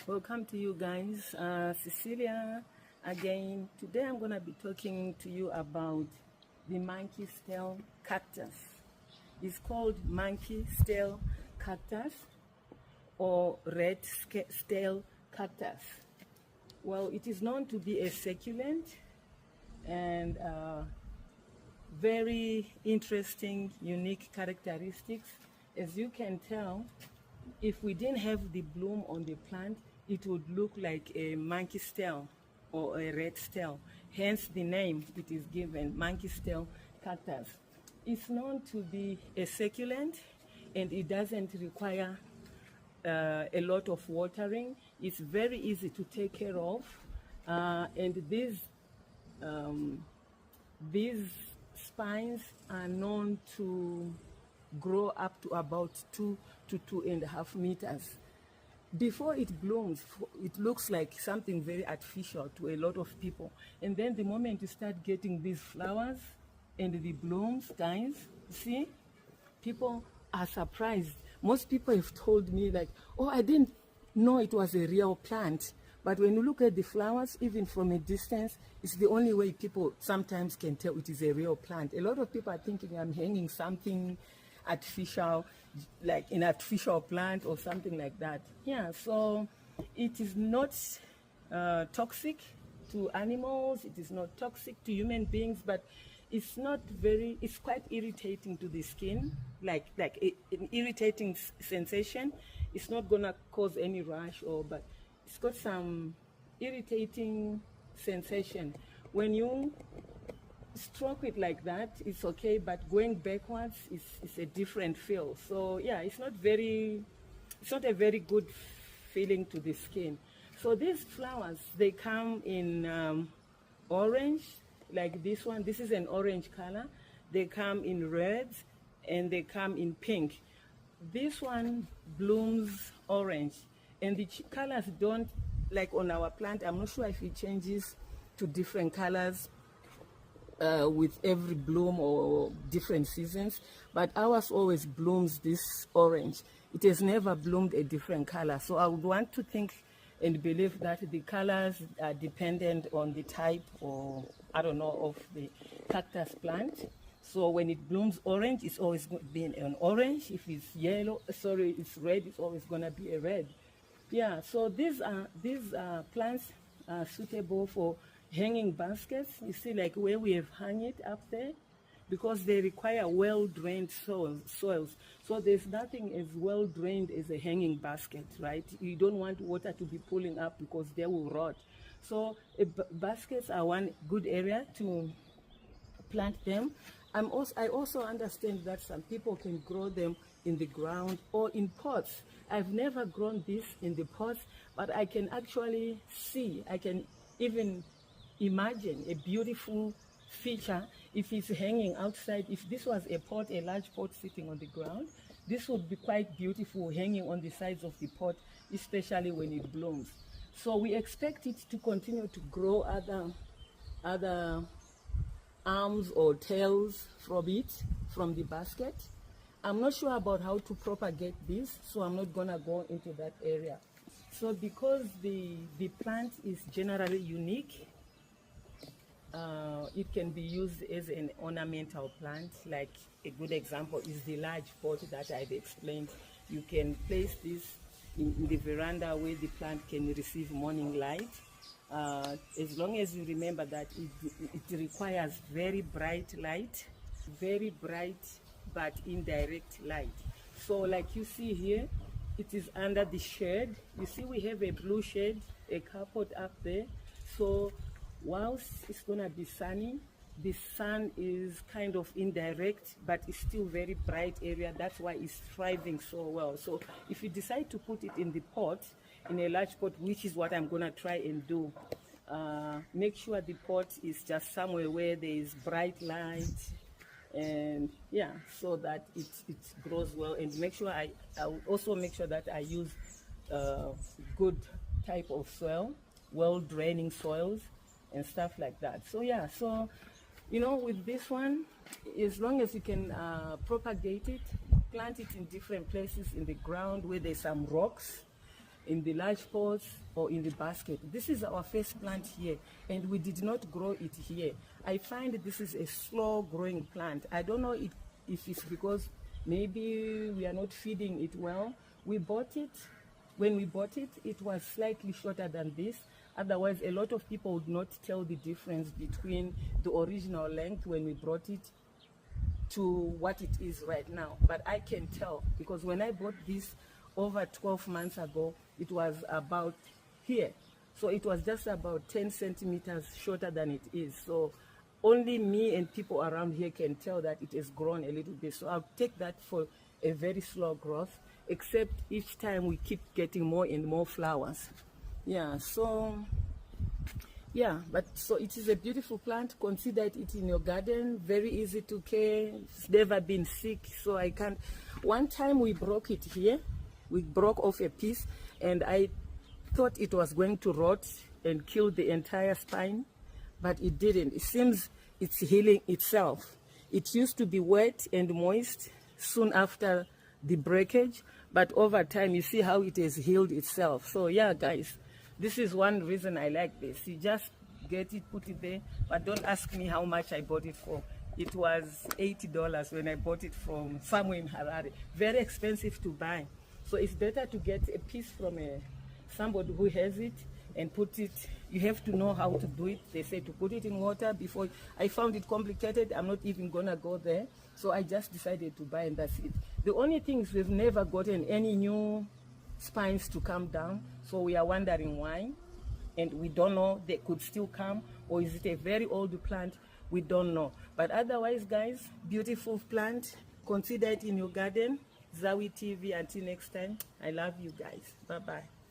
Welcome to you guys, Cecilia again. Today I'm going to be talking to you about the Monkey Tail Cactus. It's called Monkey Tail Cactus or Red Tail Cactus. Well, it is known to be a succulent and very interesting, unique characteristics. As you can tell, if we didn't have the bloom on the plant, it would look like a monkey's tail or a red tail. Hence the name it is given, Monkey Tail Cactus. It's known to be a succulent and it doesn't require a lot of watering. It's very easy to take care of. And these spines are known to grow up to about 2 to 2.5 meters. Before it blooms, it looks like something very artificial to a lot of people. And then the moment you start getting these flowers and the blooms, guys, see, people are surprised. Most people have told me like, oh, I didn't know it was a real plant. But when you look at the flowers, even from a distance, it's the only way people sometimes can tell it is a real plant. A lot of people are thinking I'm hanging something artificial, like an artificial plant or something like that. Yeah, so it is not toxic to animals, it is not toxic to human beings, but it's quite irritating to the skin, like an irritating sensation. It's not gonna cause any rash but it's got some irritating sensation. When you stroke it like that, it's okay, but going backwards is a different feel. So yeah, it's not a very good feeling to the skin. So these flowers, they come in orange, like this one. This is an orange color. They come in reds and they come in pink. This one blooms orange, and the colors don't, like on our plant, I'm not sure if it changes to different colors with every bloom or different seasons, but ours always blooms this orange. It has never bloomed a different color. So I would want to think and believe that the colors are dependent on the type, or I don't know, of the cactus plant. So when it blooms orange, it's always going to be an orange. If it's it's red, it's always going to be a red. Yeah, so these plants are suitable for hanging baskets. You see, like where we have hung it up there, because they require well-drained soils. So there's nothing as well-drained as a hanging basket, right? You don't want water to be pulling up because they will rot. So baskets are one good area to plant them. I also understand that some people can grow them in the ground or in pots. I've never grown this in the pots, but I can actually see, I can even imagine a beautiful feature if it's hanging outside. If this was a pot, a large pot sitting on the ground, this would be quite beautiful hanging on the sides of the pot, especially when it blooms. So we expect it to continue to grow other arms or tails from the basket. I'm not sure about how to propagate this, so I'm not gonna go into that area. So because the plant is generally unique, it can be used as an ornamental plant. Like a good example is the large pot that I've explained. You can place this in the veranda where the plant can receive morning light. As long as you remember that it requires very bright light, very bright but indirect light. So like you see here, it is under the shade. You see we have a blue shade, a carpet up there. So whilst it's gonna be sunny, the sun is kind of indirect, but it's still very bright area. That's why it's thriving so well. So if you decide to put it in the pot, in a large pot, which is what I'm gonna try and do, make sure the pot is just somewhere where there is bright light, and yeah, so that it grows well. And make sure I will also make sure that I use good type of soil, well draining soils and stuff like that. So yeah, so you know, with this one, as long as you can propagate it, plant it in different places in the ground where there's some rocks, in the large pots or in the basket. This is our first plant here, and we did not grow it here. I find this is a slow growing plant. I don't know if it's because maybe we are not feeding it well. We bought it. When we bought it, it was slightly shorter than this. Otherwise, a lot of people would not tell the difference between the original length when we brought it to what it is right now. But I can tell, because when I bought this over 12 months ago, it was about here. So it was just about 10 centimeters shorter than it is. So only me and people around here can tell that it has grown a little bit. So I'll take that for a very slow growth, except each time we keep getting more and more flowers. Yeah, so yeah, but so it is a beautiful plant. Consider it in your garden, very easy to care. It's never been sick, so I can't. One time we broke it here. We broke off a piece, and I thought it was going to rot and kill the entire spine, but it didn't. It seems it's healing itself. It used to be wet and moist soon after the breakage, but over time you see how it has healed itself. So yeah, guys, this is one reason I like this. You just get it, put it there, but don't ask me how much I bought it for. It was $80 when I bought it from somewhere in Harare. Very expensive to buy. So it's better to get a piece from somebody who has it and put it. You have to know how to do it. They say to put it in water before. I found it complicated. I'm not even gonna go there. So I just decided to buy, and that's it. The only thing is we've never gotten any new spines to come down. So we are wondering why. And we don't know, they could still come, or is it a very old plant? We don't know. But otherwise, guys, beautiful plant. Consider it in your garden. Zawi TV, until next time, I love you guys. Bye-bye.